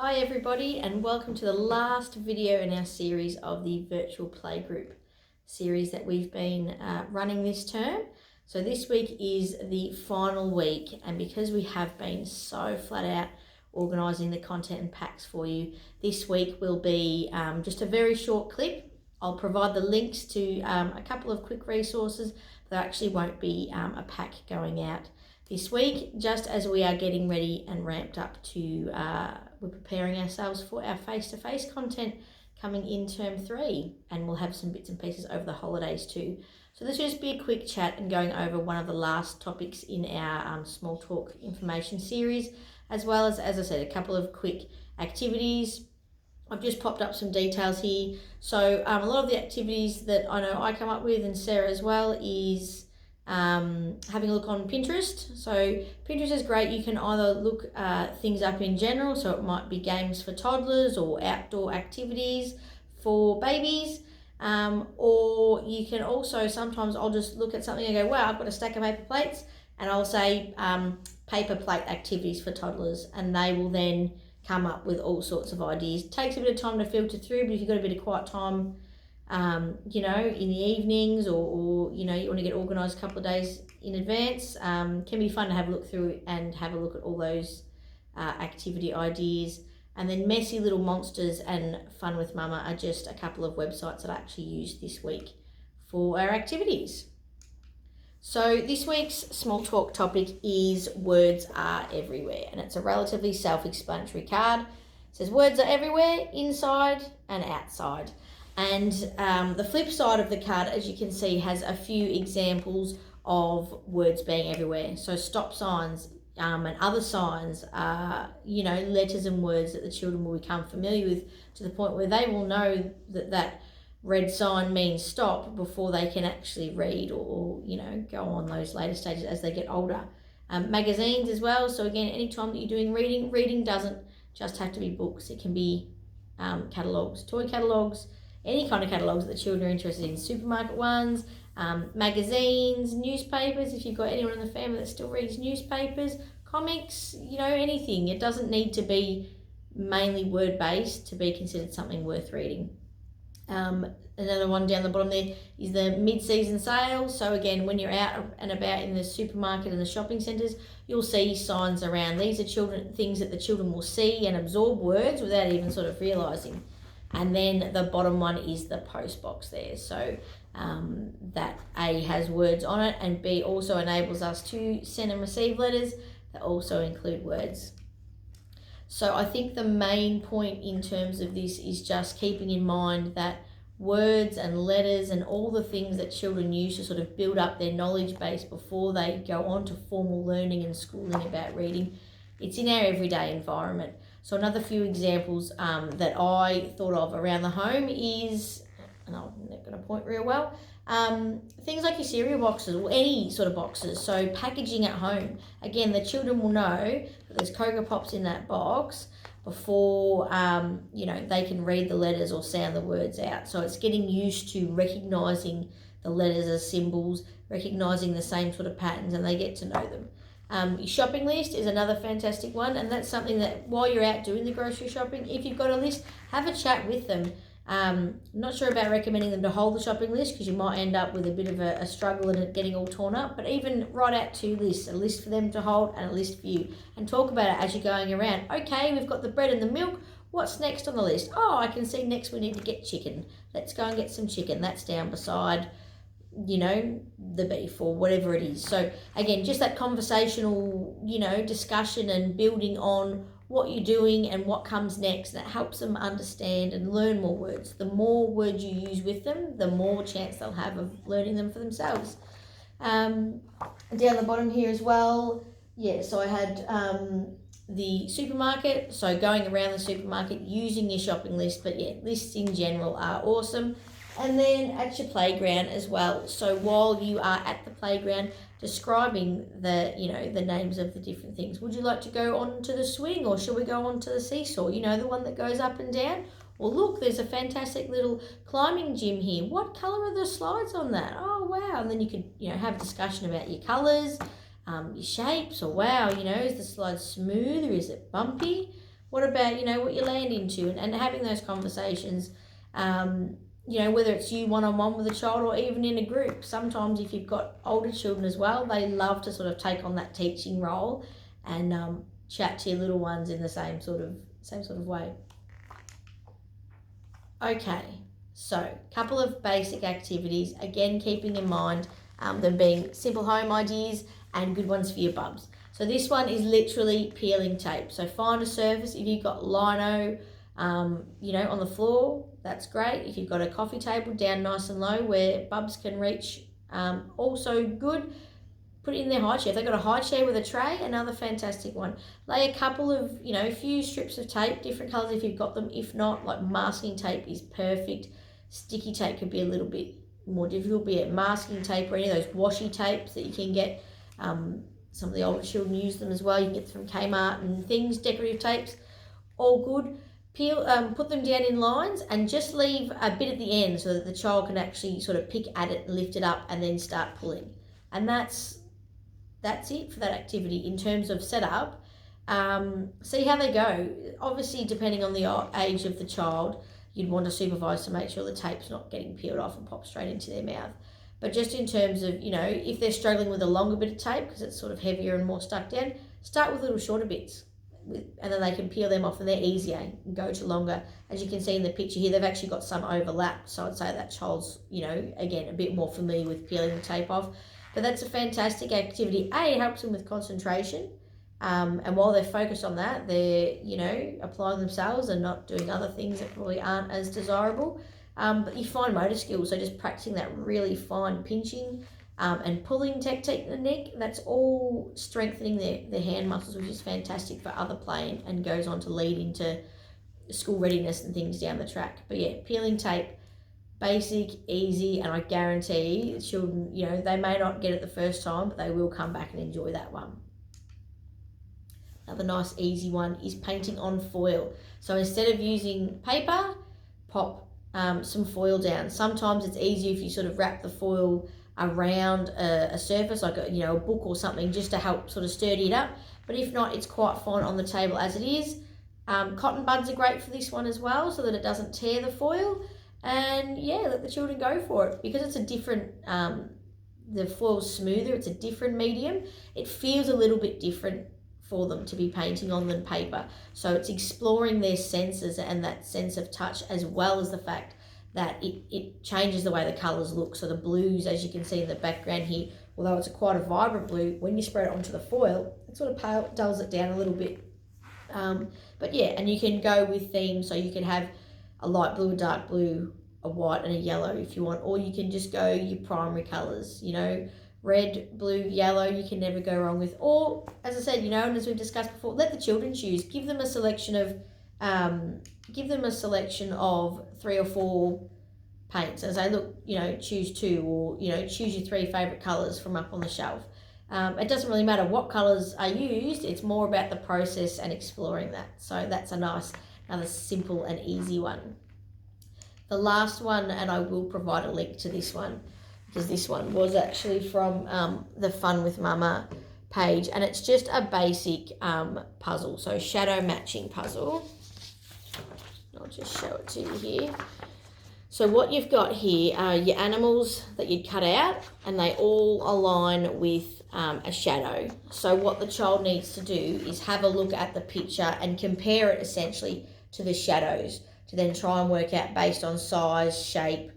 Hi everybody, and welcome to the last video in our series of the virtual playgroup series that we've been running this term. So this week is the final week, and because we have been so flat out organising the content and packs for you, this week will be just a very short clip. I'll provide the links to a couple of quick resources, but there actually won't be a pack going out this week, just as we are getting ready and ramped up to, we're preparing ourselves for our face-to-face content coming in term 3, and we'll have some bits and pieces over the holidays too. So this will just be a quick chat and going over one of the last topics in our Smalltalk information series, as well as I said, a couple of quick activities. I've just popped up some details here. So a lot of the activities that I know I come up with, and Sarah as well, is having a look on Pinterest. So Pinterest is great. You can either look things up in general, so it might be games for toddlers or outdoor activities for babies, or you can also, sometimes I'll just look at something and go, wow, I've got a stack of paper plates, and I'll say paper plate activities for toddlers, and they will then come up with all sorts of ideas. It takes a bit of time to filter through, but if you've got a bit of quiet time, in the evenings, or you want to get organised a couple of days in advance, can be fun to have a look through and have a look at all those activity ideas. And then Messy Little Monsters and Fun with Mama are just a couple of websites that I actually used this week for our activities. So this week's Smalltalk topic is words are everywhere, and it's a relatively self-explanatory card. It says words are everywhere, inside and outside. And the flip side of the card, as you can see, has a few examples of words being everywhere. So stop signs and other signs are, letters and words that the children will become familiar with, to the point where they will know that red sign means stop before they can actually read or go on those later stages as they get older. Magazines as well. So again, anytime that you're doing reading doesn't just have to be books. It can be catalogues, toy catalogues, any kind of catalogues that the children are interested in, supermarket ones, magazines, newspapers, if you've got anyone in the family that still reads newspapers, comics, anything. It doesn't need to be mainly word-based to be considered something worth reading. Another one down the bottom there is the mid-season sale. So again, when you're out and about in the supermarket and the shopping centres, you'll see signs around. These are things that the children will see and absorb words without even sort of realising. And then the bottom one is the post box there. So that A has words on it, and B also enables us to send and receive letters that also include words. So I think the main point in terms of this is just keeping in mind that words and letters and all the things that children use to sort of build up their knowledge base before they go on to formal learning and schooling about reading, it's in our everyday environment. So another few examples that I thought of around the home is, and I'm not going to point real well, things like your cereal boxes or any sort of boxes. So packaging at home. Again, the children will know that there's Cocoa Pops in that box before they can read the letters or sound the words out. So it's getting used to recognising the letters as symbols, recognising the same sort of patterns, and they get to know them. Your shopping list is another fantastic one, and that's something that while you're out doing the grocery shopping, if you've got a list, have a chat with them. Not sure about recommending them to hold the shopping list, because you might end up with a bit of a struggle and it getting all torn up, but even write out 2 lists, a list for them to hold and a list for you, and talk about it as you're going around. Okay, we've got the bread and the milk, what's next on the list? Oh, I can see next we need to get chicken. Let's go and get some chicken. That's down beside the beef or whatever it is. So again, just that conversational discussion and building on what you're doing and what comes next, that helps them understand and learn more words. The more words you use with them, the more chance they'll have of learning them for themselves. Down the bottom here as well, so I had the supermarket, so going around the supermarket using your shopping list, but lists in general are awesome. And then at your playground as well. So while you are at the playground, describing the names of the different things. Would you like to go on to the swing, or should we go on to the seesaw? The one that goes up and down? Well, look, there's a fantastic little climbing gym here. What colour are the slides on that? Oh, wow. And then you could, have a discussion about your colours, your shapes, or wow, is the slide smooth or is it bumpy? What about, you know, what you land into, and having those conversations, you know, whether it's you one-on-one with a child or even in a group. Sometimes if you've got older children as well, they love to sort of take on that teaching role and chat to your little ones in the same sort of way. Okay, so a couple of basic activities, again keeping in mind them being simple home ideas and good ones for your bubs. So this one is literally peeling tape. So find a surface. If you've got lino, you know, on the floor, that's great. If you've got a coffee table down nice and low where bubs can reach, also good. Put it in their high chair. If they've got a high chair with a tray, another fantastic one. Lay a couple of, you know, a few strips of tape, different colours if you've got them. If not, like masking tape is perfect. Sticky tape could be a little bit more difficult, be it masking tape or any of those washi tapes that you can get. Some of the older children use them as well. You can get them from Kmart and things, decorative tapes, all good. Peel, put them down in lines and just leave a bit at the end so that the child can actually sort of pick at it, lift it up and then start pulling. And that's it for that activity in terms of setup. See how they go. Obviously, depending on the age of the child, you'd want to supervise to make sure the tape's not getting peeled off and popped straight into their mouth. But just in terms of, you know, if they're struggling with a longer bit of tape because it's sort of heavier and more stuck down, start with little shorter bits. And then they can peel them off and they're easier and go to longer. As you can see in the picture here, they've actually got some overlap. So I'd say that child's, you know, again, a bit more familiar with peeling the tape off. But that's a fantastic activity. A, it helps them with concentration. And while they're focused on that, they're, you know, applying themselves and not doing other things that probably aren't as desirable. But you find motor skills, so just practicing that really fine pinching and pulling technique, that's all strengthening their hand muscles, which is fantastic for other play and goes on to lead into school readiness and things down the track. But yeah, peeling tape, basic, easy, and I guarantee children, you know, they may not get it the first time, but they will come back and enjoy that one. Another nice easy one is painting on foil. So instead of using paper, pop some foil down. Sometimes it's easier if you sort of wrap the foil around a surface, like a, you know, a book or something, just to help sort of sturdy it up. But if not, it's quite fine on the table as it is. Cotton buds are great for this one as well, so that it doesn't tear the foil. And yeah, let the children go for it. Because it's a different, the foil's smoother, it's a different medium, it feels a little bit different for them to be painting on than paper. So it's exploring their senses and that sense of touch, as well as the fact that it changes the way the colours look. So the blues, as you can see in the background here, although it's quite a vibrant blue, when you spread it onto the foil, it sort of dulls it down a little bit. But yeah, and you can go with themes, so you can have a light blue, a dark blue, a white and a yellow if you want, or you can just go your primary colours, you know, red, blue, yellow, you can never go wrong with. Or, as I said, you know, and as we've discussed before, let the children choose. Give them a selection of 3 or 4 paints and say, look, you know, choose 2, or, you know, choose your 3 favourite colours from up on the shelf. It doesn't really matter what colours are used, it's more about the process and exploring that. So that's another simple and easy one. The last one, and I will provide a link to this one, because this one was actually from the Fun with Mama page, and it's just a basic puzzle, so shadow matching puzzle. I'll just show it to you here. So what you've got here are your animals that you'd cut out, and they all align with a shadow. So what the child needs to do is have a look at the picture and compare it essentially to the shadows, to then try and work out, based on size, shape,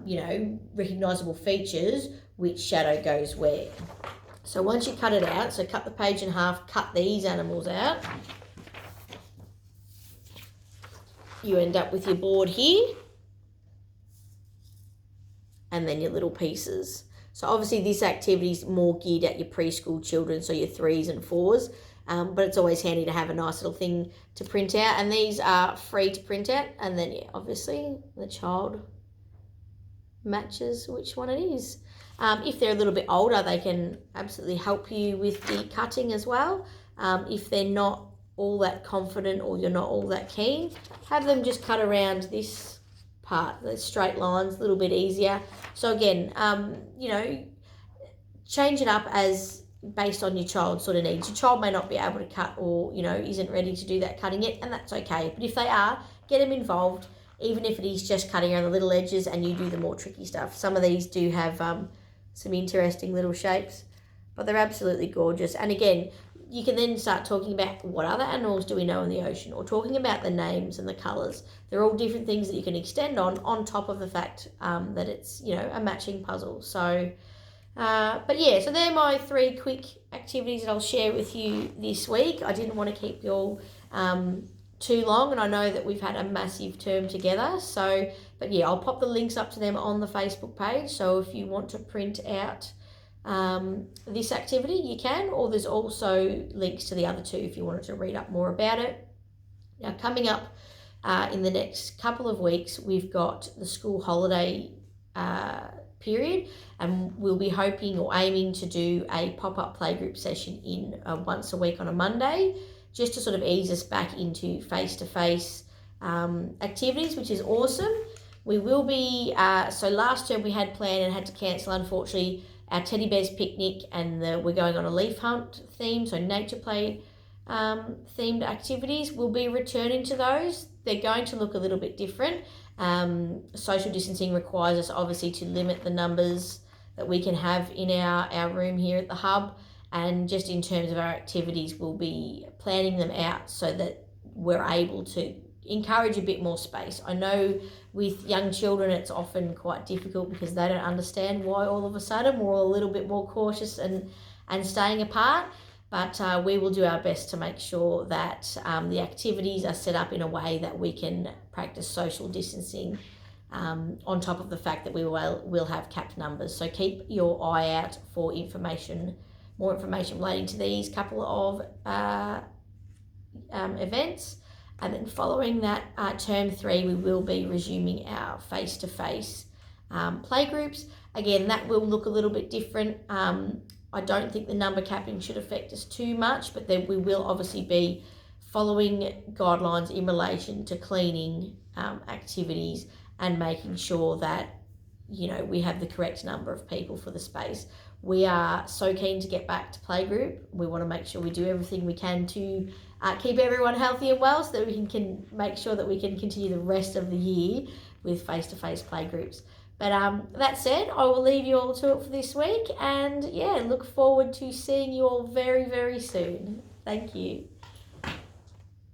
you know, recognisable features, which shadow goes where. So once you cut it out, so cut the page in half, cut these animals out, you end up with your board here, and then your little pieces. So obviously this activity is more geared at your preschool children, so your 3s and 4s, but it's always handy to have a nice little thing to print out, and these are free to print out, and then yeah, obviously the child matches which one it is. If they're a little bit older, they can absolutely help you with the cutting as well. If they're not all that confident, or you're not all that keen, have them just cut around this part, the straight lines, a little bit easier. So again, you know, change it up as based on your child's sort of needs. Your child may not be able to cut, or isn't ready to do that cutting yet, and that's okay. But if they are, get them involved, even if it is just cutting around the little edges and you do the more tricky stuff. Some of these do have some interesting little shapes, but they're absolutely gorgeous. And again, you can then start talking about what other animals do we know in the ocean, or talking about the names and the colours. They're all different things that you can extend on top of the fact that it's a matching puzzle. So but yeah, so they're my 3 quick activities that I'll share with you this week. I didn't want to keep you all too long, and I know that we've had a massive term together. So, but yeah, I'll pop the links up to them on the Facebook page. So if you want to print out this activity, you can, or there's also links to the other 2 if you wanted to read up more about it. Now, coming up in the next couple of weeks, we've got the school holiday period, and we'll be hoping or aiming to do a pop-up playgroup session in once a week on a Monday, just to sort of ease us back into face-to-face activities, which is awesome. We will be, so last term we had planned and had to cancel, unfortunately, our teddy bears picnic, and we're going on a leaf hunt theme, so nature play themed activities. We'll be returning to those. They're going to look a little bit different. Social distancing requires us obviously to limit the numbers that we can have in our room here at the hub, and just in terms of our activities, we'll be planning them out so that we're able to encourage a bit more space. I know with young children it's often quite difficult because they don't understand why all of a sudden we're all a little bit more cautious and staying apart. But we will do our best to make sure that the activities are set up in a way that we can practice social distancing on top of the fact that we will have capped numbers. So keep your eye out for more information relating to these couple of events. And then following that, term 3, we will be resuming our face-to-face playgroups. Again, that will look a little bit different. I don't think the number capping should affect us too much, but then we will obviously be following guidelines in relation to cleaning activities and making sure that we have the correct number of people for the space. We are so keen to get back to playgroup. We want to make sure we do everything we can to keep everyone healthy and well, so that we can make sure that we can continue the rest of the year with face-to-face playgroups. But that said, I will leave you all to it for this week, and yeah, look forward to seeing you all very, very soon. Thank you.